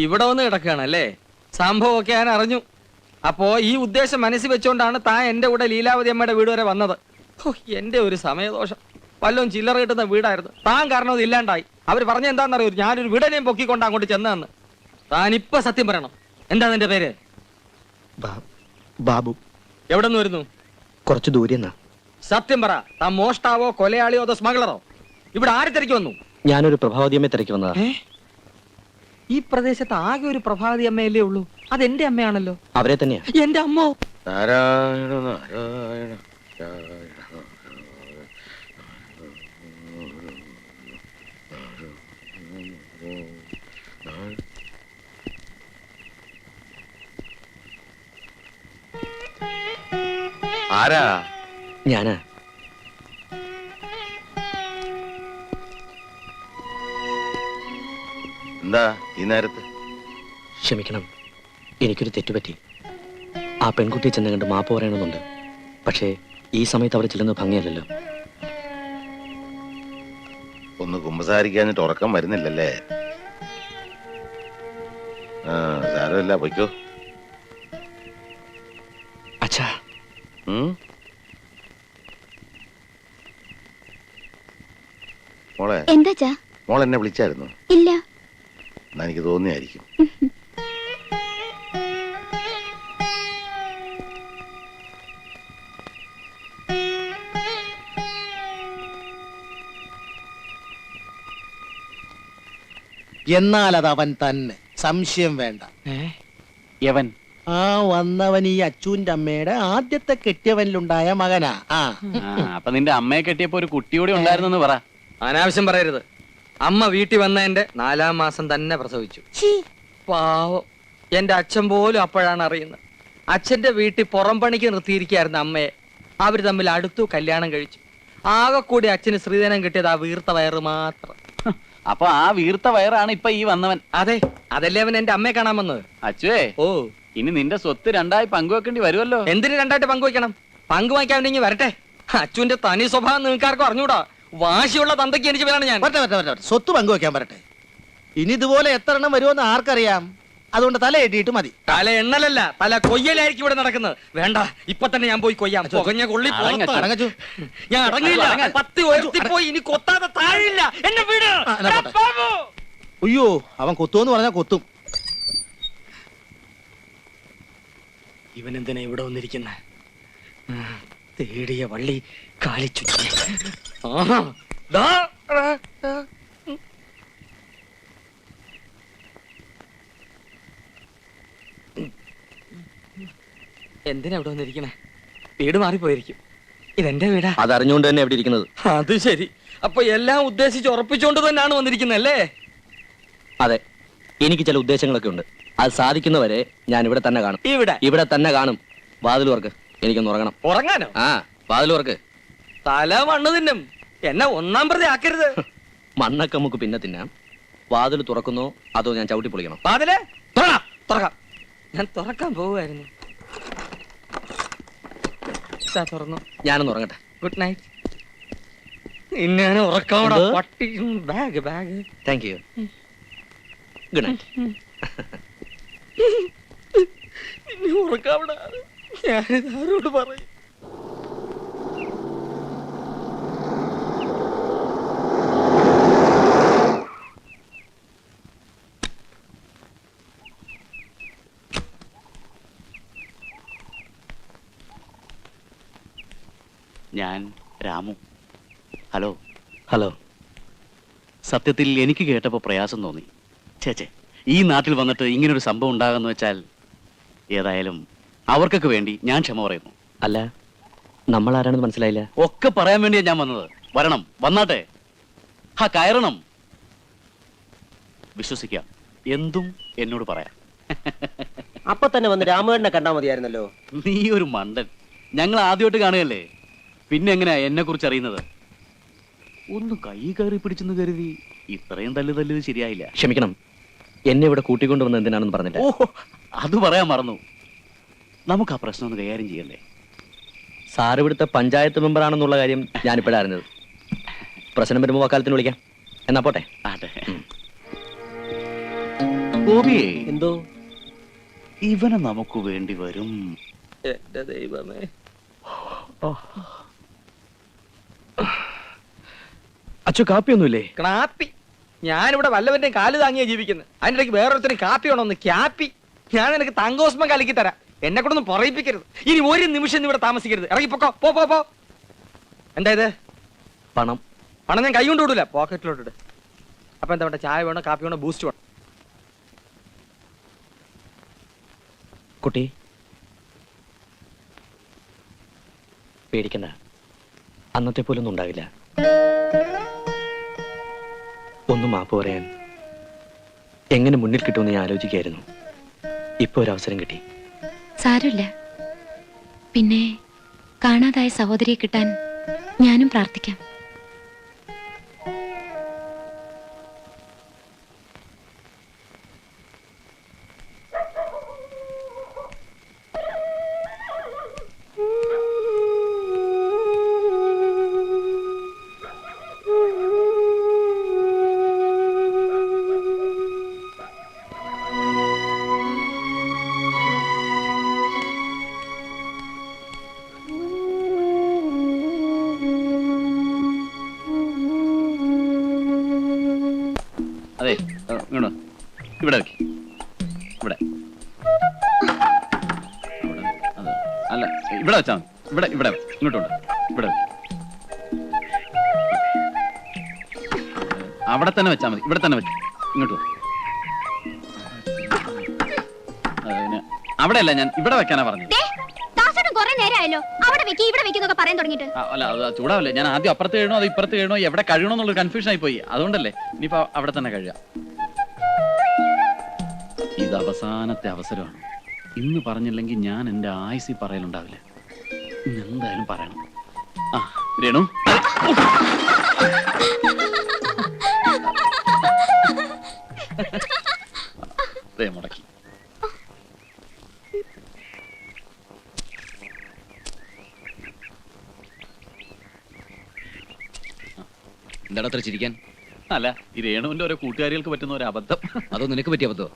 ഇവിടെ വന്ന് കിടക്കുകയാണല്ലേ? സംഭവമൊക്കെ ഞാൻ അറിഞ്ഞു. അപ്പോ ഈ ഉദ്ദേശം മനസ്സിൽ വെച്ചോണ്ടാണ് താൻ എന്റെ കൂടെ ലീലാവതി അമ്മയുടെ വീട് വരെ വന്നത്. എന്റെ ഒരു സമയദോഷം. വല്ലതും ചില്ലറ കിട്ടുന്ന വീടായിരുന്നു. താൻ കാരണം അത് ഇല്ലാണ്ടായി. അവർ പറഞ്ഞ എന്താണെന്നറിയോ, ഞാനൊരു വീടനെയും പൊക്കിക്കൊണ്ട് അങ്ങോട്ട് ചെന്നതെന്ന്. താനിപ്പ സത്യം പറയണം. എന്താ നിന്റെ പേര്? ബാബു. എവിടെ നിന്ന് വരുന്നു? കുറച്ച് ദൂരെ. സത്യം പറ, താൻ മോഷ്ടാവോ കൊലയാളിയോ അതോ സ്മഗ്ലറോ? ഇവിടെ ആര് തിരക്കി വന്നു? ഞാനൊരു പ്രഭാവതി അമ്മയെ തിരക്കി വന്നതാ. ഈ പ്രദേശത്ത് ആകെ ഒരു പ്രഭാവതി അമ്മയല്ലേ ഉള്ളൂ. അത് എന്റെ അമ്മയാണല്ലോ. അവരെ തന്നെയാ. എന്റെ അമ്മോ? നാരായണ നാരായണ നാരായണ. ആരാ? ഞാനാ. എന്താ ഈ നേരത്ത്? ക്ഷമിക്കണം, എനിക്കൊരു തെറ്റുപറ്റി. ആ പെൺകുട്ടിയെ ചെന്ന് കണ്ട് മാപ്പ് പറയണമെന്നുണ്ട്. പക്ഷേ ഈ സമയത്ത് അവിടെ ചെല്ലുന്നത് ഭംഗിയല്ലല്ലോ. ഒന്ന് കുമ്പസാരിക്കാഞ്ഞിട്ട് ഉറക്കം വരുന്നില്ലല്ലേ? സാരമില്ല, പൊയ്ക്കോ. അച്ഛാ. മോളെ, എന്താ മോൾ എന്നെ വിളിച്ചായിരുന്നു? ഇല്ല. എന്നാ എനിക്ക് തോന്നിയായിരിക്കും. എന്നാൽ അത് അവൻ തന്നെ, സംശയം വേണ്ട. യവൻ ആ വന്നവൻ ഈ അച്ചൂന്റെ അമ്മയുടെ ആദ്യത്തെ കെട്ടിയവനിലുണ്ടായ മകനാ. അപ്പൊ നിന്റെ അമ്മയെ കെട്ടിയപ്പോ ഒരു കുട്ടിയോടെ ഉണ്ടായിരുന്നെന്ന് പറ. അനാവശ്യം പറയരുത്. അമ്മ വീട്ടിൽ വന്നതിന്റെ 4-ാം മാസം തന്നെ പ്രസവിച്ചു. പാവം, എന്റെ അച്ഛൻ പോലും അപ്പോഴാണ് അറിയുന്നത്. അച്ഛന്റെ വീട്ടിൽ പുറം പണിക്ക് നിർത്തിയിരിക്കുകയായിരുന്നു അമ്മയെ. അവര് തമ്മിൽ അടുത്തു, കല്യാണം കഴിച്ചു. ആകെ കൂടി അച്ഛന് ശ്രീധനം കിട്ടിയത് ആ വീർത്ത വയറ് മാത്രം. അപ്പൊ ആ വീർത്ത വയറാണ് ഇപ്പൊ ഈ വന്നവൻ. അതെ, അതല്ലേ അവൻ എന്റെ അമ്മയെ കാണാൻ വന്നത്. അച്ചുവേ, ഓ, ഇനി നിന്റെ സ്വത്ത് രണ്ടായി പങ്കുവെക്കേണ്ടി വരുമല്ലോ. എന്തിനു രണ്ടായിട്ട് പങ്കുവയ്ക്കണം? പങ്കുവയ്ക്കാണ്ടെങ്കിൽ വരട്ടെ. അച്ഛന്റെ തനി സ്വഭാവം നിങ്ങൾക്കാർക്കും അറിഞ്ഞൂടാ. വാശിയുള്ള തന്തയ്ക്ക് എനിക്ക് വേണം ഞാൻ. സ്വത്ത് പങ്കുവെക്കാൻ പറട്ടെ. ഇനി ഇതുപോലെ എത്ര എണ്ണം വരുമെന്ന് ആർക്കറിയാം. അതുകൊണ്ട് തല എട്ടിയിട്ട് മതി. തല എണ്ണലല്ല, തല കൊയ്യലായിരിക്കും ഇവിടെ നടക്കുന്നത്. വേണ്ട, ഇപ്പൊ തന്നെ ഞാൻ പോയി കൊയ്യാം. പുകഞ്ഞ കൊള്ളി അടങ്ങച്ചു. ഞാൻ അടങ്ങില്ല. 10 ഉയർത്തിപ്പോയി ഇനി കൊത്താതെ താഴില്ല. എന്നെ വീട്. അയ്യോ, അവൻ കൊത്തുമെന്ന് പറഞ്ഞാൽ കൊത്തും. ഇവൻ എന്തിനാ ഇവിടെ വന്നിരിക്കുന്നത്? തേടിയ വള്ളി കാലിച്ചുറ്റി. എന്തിനാ ഇവിടെ വന്നിരിക്കണേ? വീട് മാറിപ്പോയിരിക്കും. ഇതെന്റെ വീടാ. അതറിഞ്ഞുകൊണ്ട് തന്നെ എവിടെ ഇരിക്കുന്നത്. അത് ശരി. അപ്പൊ എല്ലാം ഉദ്ദേശിച്ച് ഉറപ്പിച്ചുകൊണ്ട് തന്നെയാണ് വന്നിരിക്കുന്നത് അല്ലേ? അതെ, എനിക്ക് ചില ഉദ്ദേശങ്ങളൊക്കെ ഉണ്ട്. അത് സാധിക്കുന്നവരെ ഞാൻ ഇവിടെ തന്നെ കാണും. ഇവിടെ തന്നെ കാണും. വാതിൽ തുറക്ക്, എനിക്കൊന്ന് ഉറങ്ങണം. ഉറങ്ങാനോ? ആ, വാതിൽ തുറക്ക്. തല മണ്ണ് തിന്നും. എന്നെ ഒന്നാം പ്രതി ആക്കരുത്. മണ്ണൊക്കെ നമുക്ക് പിന്നെ തിന്നാം. വാതിൽ തുറക്കുന്നോ അതോ ഞാൻ ചവിട്ടി പൊളിക്കണം? വാതില് തുറക്കാം. ഞാൻ തുറക്കാൻ പോവുമായിരുന്നു. തുറന്നു. ഞാനൊന്ന് ഉറങ്ങട്ടെ. Good night. ഇന്നാണ് ഉറക്കാവടാ പട്ടി. Bag bag. Thank you. Good night. ഇനി ഉറക്കാവടാ. ഞാനിത് ആരോട് പറയും? ഞാൻ രാമു. ഹലോ. ഹലോ. സത്യത്തിൽ എനിക്ക് കേട്ടപ്പോൾ പ്രയാസം തോന്നി. ചേച്ചേ, ഈ നാട്ടിൽ വന്നിട്ട് ഇങ്ങനൊരു സംഭവം ഉണ്ടാകുന്ന വെച്ചാൽ ഏതായാലും അവർക്കൊക്കെ വേണ്ടി ഞാൻ ക്ഷമ പറയുന്നു. അല്ല, നമ്മൾ ആരാണെന്ന് മനസ്സിലായില്ല. ഒക്കെ പറയാൻ വേണ്ടിയാ ഞാൻ വന്നത്. വരണം, വന്നാട്ടെ. കയറണം. വിശ്വസിക്കാം, എന്തും എന്നോട് പറയാം. അപ്പൊ തന്നെ വന്ന് രാമേണ്ണനെ കണ്ടാ മതിയായിരുന്നല്ലോ. നീ ഒരു മണ്ടൻ. ഞങ്ങൾ ആദ്യമായിട്ട് കാണുകയല്ലേ, പിന്നെ എങ്ങനെയാ എന്നെ കുറിച്ച് അറിയുന്നത്? ഒന്ന് കൈ കയറി പിടിച്ചെന്ന് കരുതി ഇത്രയും തല്ലിയത് ശരിയായില്ല. ക്ഷമിക്കണം, എന്നെ ഇവിടെ കൂട്ടിക്കൊണ്ടുവന്ന് എന്തിനാണെന്ന് പറഞ്ഞില്ല. ഓ, അത് പറയാൻ മറന്നു. നമുക്ക് ആ പ്രശ്നം ഒന്ന് കൈകാര്യം ചെയ്യല്ലേ? സാർ ഇവിടുത്തെ പഞ്ചായത്ത് മെമ്പർ ആണെന്നുള്ള കാര്യം ഞാനിപ്പോഴാണ് അറിഞ്ഞത്. പ്രശ്നം വരുമ്പോൾ വക്കാലത്തിന് വിളിക്കാം. എന്നാ പോട്ടെ. അതെ. ഗോപിയെ എന്തോ ഇവനെ നമുക്ക് വേണ്ടി വരും. എന്റെ ദൈവമേ. അച്ചു കാപ്പിയൊന്നുമില്ലേ? കാപ്പി? ഞാനിവിടെ വല്ലവന്റെയും കാല് താങ്ങിയാ ജീവിക്കുന്നത്. അതിൻ്റെ ഇടയ്ക്ക് വേറൊരുത്തരും കാപ്പി വേണമെന്ന്. ക്യാപ്പി? ഞാൻ നിനക്ക് തങ്കോസ്മം കലക്കി തരാം. എന്നെ കൊണ്ടൊന്നും പറയിപ്പിക്കരുത്. ഇനി ഒരു നിമിഷം ഇവിടെ താമസിക്കരുത്. ഇറങ്ങിപ്പോക്കോ. പോ പോ പോ. എന്താ ഇത്? പണം. പണം ഞാൻ കൈ കൊണ്ട് വിടൂല, പോക്കറ്റിലോട്ടിട്ട്. അപ്പൊ എന്താ വേണ്ട? ചായ വേണോ, കാപ്പി വേണോ, ബൂസ്റ്റ് വേണോ? കുട്ടി പേടിക്കണ്ട, അന്നത്തെ പോലൊന്നും ഉണ്ടാവില്ല. ഒന്ന് മാപ്പ് പറയാൻ എങ്ങനെ മുന്നിൽ കിട്ടുമെന്ന് ഞാൻ ആലോചിക്കായിരുന്നു. ഇപ്പൊ ഒരു അവസരം കിട്ടി. സാരമില്ല. പിന്നെ കാണാതായ സഹോദരിയെ കിട്ടാൻ ഞാനും പ്രാർത്ഥിക്കാം. അതെ, ഇങ്ങോട്ട് വാ. ഇവിടെ വെക്ക്. ഇവിടെ അതെ. അല്ല, ഇവിടെ വെച്ചാ മതി. ഇവിടെ ഇവിടെ ഇങ്ങോട്ടുണ്ട്. ഇവിടെ വെക്ക്. അവിടെ തന്നെ വെച്ചാ മതി. ഇവിടെ തന്നെ വെക്ക്. ഇങ്ങോട്ട് വാ. അവിടെ അല്ല, ഞാൻ ഇവിടെ വെക്കാനാ പറഞ്ഞത്. അല്ല, അത് ചൂടാവല്ലേ. ഞാൻ ആദ്യം അപ്പുറത്ത് കഴിയണോ അത് ഇപ്പുറത്ത് കഴിയണോ എവിടെ കഴിയണോ എന്നുള്ളൊരു കൺഫ്യൂഷൻ ആയി പോയി. അതുകൊണ്ടല്ലേ. ഇനിയിപ്പോ അവിടെ തന്നെ കഴിയാം. ഇത് അവസാനത്തെ അവസരമാണ്. ഇന്ന് പറഞ്ഞില്ലെങ്കിൽ ഞാൻ എന്റെ ആയുസ്സിൽ പറയലുണ്ടാവില്ല. ഇന്ന് എന്തായാലും പറയണം. ആ രേണു, മുടക്കി. എന്താണ് അത്ര ചിരിക്കാൻ? അല്ല, ഈ രേണുവിന്റെ ഓരോ കൂട്ടുകാരികൾക്ക് പറ്റുന്ന ഒരു അബദ്ധം. അതോ നിനക്ക് പറ്റിയ അബദ്ധോ?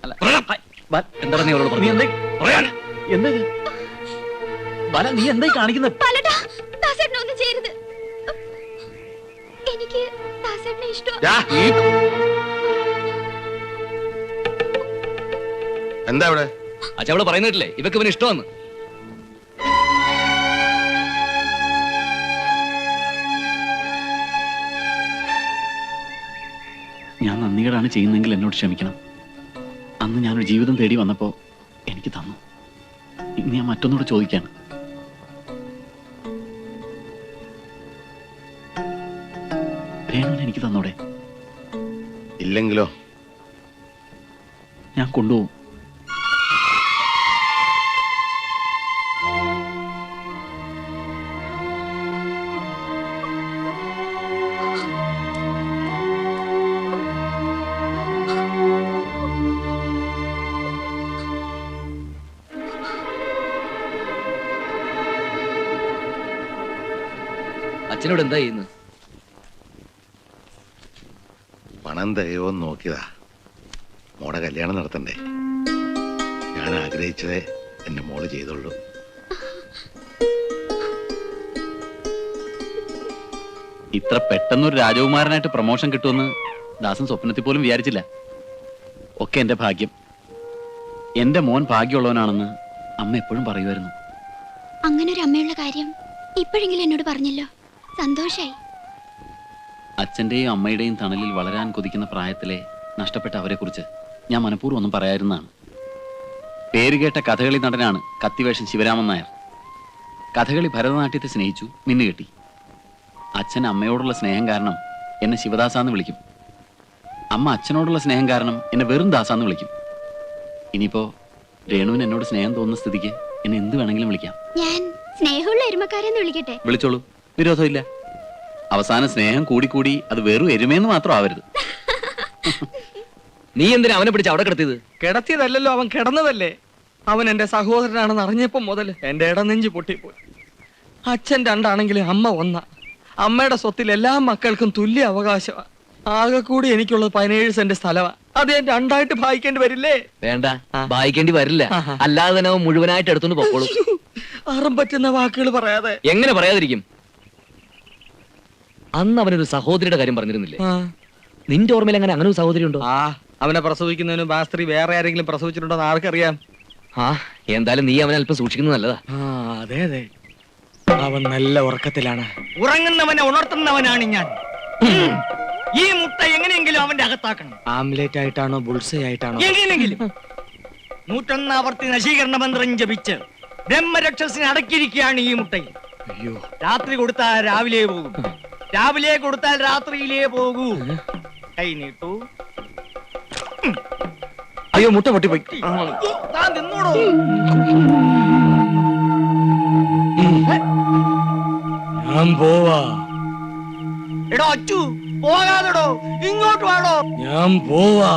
അല്ല, എന്താണ് നീ അവളോട് നീ പറഞ്ഞത്? എന്താ ഇത്? ബാല, നീ എന്തായി കാണിക്കുന്നത്? എനിക്ക് ഇഷ്ടം. എന്താ ഇവിടെ? അച്ഛാ, അവള് പറയുന്നില്ലേ ഇവക്ക് ഇവന് ഇഷ്ടമെന്ന്? ഞാൻ നന്ദികേടാണ് ചെയ്യുന്നെങ്കിൽ എന്നോട് ക്ഷമിക്കണം. അന്ന് ഞാനൊരു ജീവിതം തേടി വന്നപ്പോ എനിക്ക് തന്നു. ഇന്ന് ഞാൻ മറ്റൊന്നുകൂടെ ചോദിക്കാണ്. രേണുവിന് എനിക്ക് തന്നോടെ? ഇല്ലെങ്കിലോ? ഞാൻ കൊണ്ടുപോകും. അച്ഛനോട് എന്താ ചെയ്യുന്നത്? പണം തികയോന്ന് നോക്കിയതാ. മോടെ കല്യാണം നടത്തണ്ടേ? ഞാൻ ആഗ്രഹിച്ചതേ എന്റെ മോള് ചെയ്തോളൂ. ഇത്ര പെട്ടെന്നൊരു രാജകുമാരനായിട്ട് പ്രൊമോഷൻ കിട്ടുമെന്ന് ദാസൻ സ്വപ്നത്തിൽ പോലും വിചാരിച്ചില്ല. ഒക്കെ എന്റെ ഭാഗ്യം. എന്റെ മോൻ ഭാഗ്യമുള്ളവനാണെന്ന് അമ്മ എപ്പോഴും പറയുമായിരുന്നു. അങ്ങനെ ഒരു അമ്മയുള്ള കാര്യം ഇപ്പോഴെങ്കിലും എന്നോട് പറഞ്ഞല്ലോ. സന്തോഷായി. അച്ഛന്റെയും അമ്മയുടെയും തണലിൽ വളരാൻ കൊതിക്കുന്ന പ്രായത്തിലെ നഷ്ടപ്പെട്ട അവരെ കുറിച്ച് ഞാൻ മനഃപൂർവ്വം ഒന്നും പറയാതിരുന്നതാണ്. പേരുകേട്ട കഥകളി നടനാണ് കത്തിവേഷൻ ശിവരാമൻ നായർ. കഥകളി ഭരതനാട്യത്തെ സ്നേഹിച്ചു, മിന്നുകെട്ടി. അച്ഛൻ അമ്മയോടുള്ള സ്നേഹം കാരണം എന്നെ ശിവദാസാന്ന് വിളിക്കും. അമ്മ അച്ഛനോടുള്ള സ്നേഹം കാരണം എന്നെ വെറും ദാസാന്ന് വിളിക്കും. ഇനിയിപ്പോ രേണുവിന് എന്നോട് സ്നേഹം തോന്നുന്ന സ്ഥിതിക്ക് എന്നെ എന്ത് വേണമെങ്കിലും വിളിക്കാം. ഞാൻ സ്നേഹമുള്ള എരുമക്കാരെന്ന് വിളിക്കട്ടെ? വിളിച്ചോളൂ, വിരോധമില്ല. അവസാനം സ്നേഹം കൂടിക്കൂടി അത് വെറും എരുമേന്ന് മാത്രം ആവരുത്. നീ എന്തിനാ അവനെ പിടിച്ച് അവിടെ കിടത്തിയത്? കിടത്തിയതല്ലല്ലോ, അവൻ കിടന്നതല്ലേ. അവൻ എന്റെ സഹോദരനാണെന്ന് അറിഞ്ഞപ്പോ മുതൽ എന്റെ ഇടനെഞ്ച് പൊട്ടിപ്പോയി. അച്ഛൻ രണ്ടാണെങ്കിലും അമ്മ ഒന്നാ. അമ്മയുടെ സ്വത്തിൽ എല്ലാ മക്കൾക്കും തുല്യ അവകാശമാണ്. ആകെ കൂടി എനിക്കുള്ളത് 17 സെന്റ് സ്ഥലമാണ്. അത് ഞാൻ രണ്ടായിട്ട് ഭാഗിക്കേണ്ടി വരില്ലേ? വേണ്ട ആ. വായിക്കേണ്ടി വരില്ല. ആഹാ. അല്ലാതെ തന്നെ അവൻ മുഴുവനായിട്ട് എടുത്തോണ്ട് പൊക്കോളൂ. അറം പറ്റുന്ന വാക്കുകൾ പറയാതെ. എങ്ങനെ പറയാതിരിക്കും? അന്ന് അവനൊരു സഹോദരിയുടെ കാര്യം പറഞ്ഞിരുന്നില്ലേ? നിന്റെ ഓർമ്മയിൽ അങ്ങനെ ഒരു സഹോദരി ഉണ്ടോ? ആ അവനെ പ്രസവിക്കുന്നതിന് ആ സ്ത്രീ വേറെ ആരെങ്കിലും പ്രസവിച്ചിട്ടുണ്ടോ എന്ന് ആർക്കറിയാം? ആ എന്തായാലും നീ അവനെ അല്പം സൂക്ഷിക്കുന്നത് നല്ലതാ. അതെ അതെ, അവൻ നല്ല ഉറക്കത്തിലാണ്. ഉറങ്ങുന്നവനെ ഉണർത്തുന്നവനാണ് ഞാൻ. ഈ മുട്ട എങ്ങനെയെങ്കിലും അവന്റെ അകത്താക്കണം. ആംലേറ്റ് ആയിട്ടാണോ ബുൾസൈ ആയിട്ടാണോ? എങ്ങനെയെങ്കിലും 101 ആവർത്തി നശീകരണ മന്ത്രം ജപിച്ച് ബ്രഹ്മരക്ഷസിനെ അടക്കിയിരിക്കുകയാണ് ഈ മുട്ടയിൽ. അയ്യോ, രാത്രി കൊടുത്താൽ രാവിലെ പോകും, രാവിലെ കൊടുത്താൽ രാത്രിയിലേ പോകൂ. കൈ നീട്ടു. അയ്യോ, മുട്ട പൊട്ടിപ്പോയി. താൻ നിന്നോടോ. ഞാൻ പോവാ. എടോ അച്ചു, പോകാതെടോ, ഇങ്ങോട്ട് വാടോ. ഞാൻ പോവാ.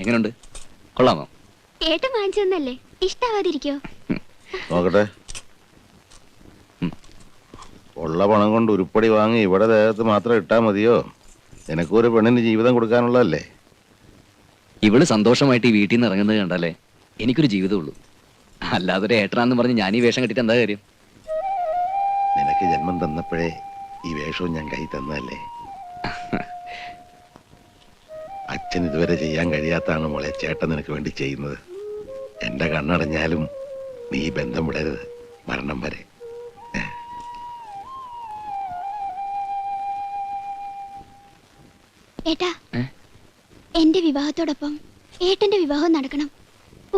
എങ്ങനെയുണ്ട്? കൊള്ളാമോ? ഏട്ടൻ വാങ്ങിച്ചതന്നല്ലേ, ഇഷ്ടാവാതിരിക്കോ? നോക്കട്ടെ. ഉള്ള പണം കൊണ്ട് ഉരുപ്പടി വാങ്ങി ഇവിടെ ദേഹത്ത് മാത്രം ഇട്ടാ മതിയോ? നിനക്കൊരു പെണ്ണിന് ജീവിതം കൊടുക്കാനുള്ളതല്ലേ? ഇവള് സന്തോഷമായിട്ട് ഈ വീട്ടിൽ നിന്ന് ഇറങ്ങുന്നത് കണ്ടല്ലേ എനിക്കൊരു ജീവിതമുള്ളൂ. അല്ലാതെ ഒരു ഏട്ടനാന്ന് പറഞ്ഞ് ഞാൻ ഈ വേഷം കെട്ടിട്ട് എന്താ കാര്യം? നിനക്ക് ജന്മം തന്നപ്പോഴേ ഈ വേഷവും ഞാൻ കൈ തന്നതല്ലേ? അച്ഛൻ ഇതുവരെ ചെയ്യാൻ കഴിയാത്താണ് മോളെ ചേട്ടൻ നിനക്ക് വേണ്ടി ചെയ്യുന്നത്. എന്റെ കണ്ണടഞ്ഞാലും നീ ബന്ധം വിടരുത്, മരണം വരെ. ഏട്ടാ, എന്റെ വിവാഹത്തോടൊപ്പം ഏട്ടന്റെ വിവാഹം നടക്കണം.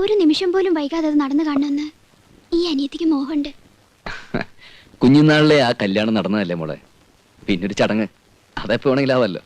ഒരു നിമിഷം പോലും വൈകാതെ അത് നടന്നു കാണണമെന്ന് ഈ അനിയത്തിക്ക് മോഹമുണ്ട്. കുഞ്ഞുനാളിലെ ആ കല്യാണം നടന്നതല്ലേ മോളെ, പിന്നൊരു ചടങ്ങ് അതെപ്പോ വേണമെങ്കിലാവല്ലോ.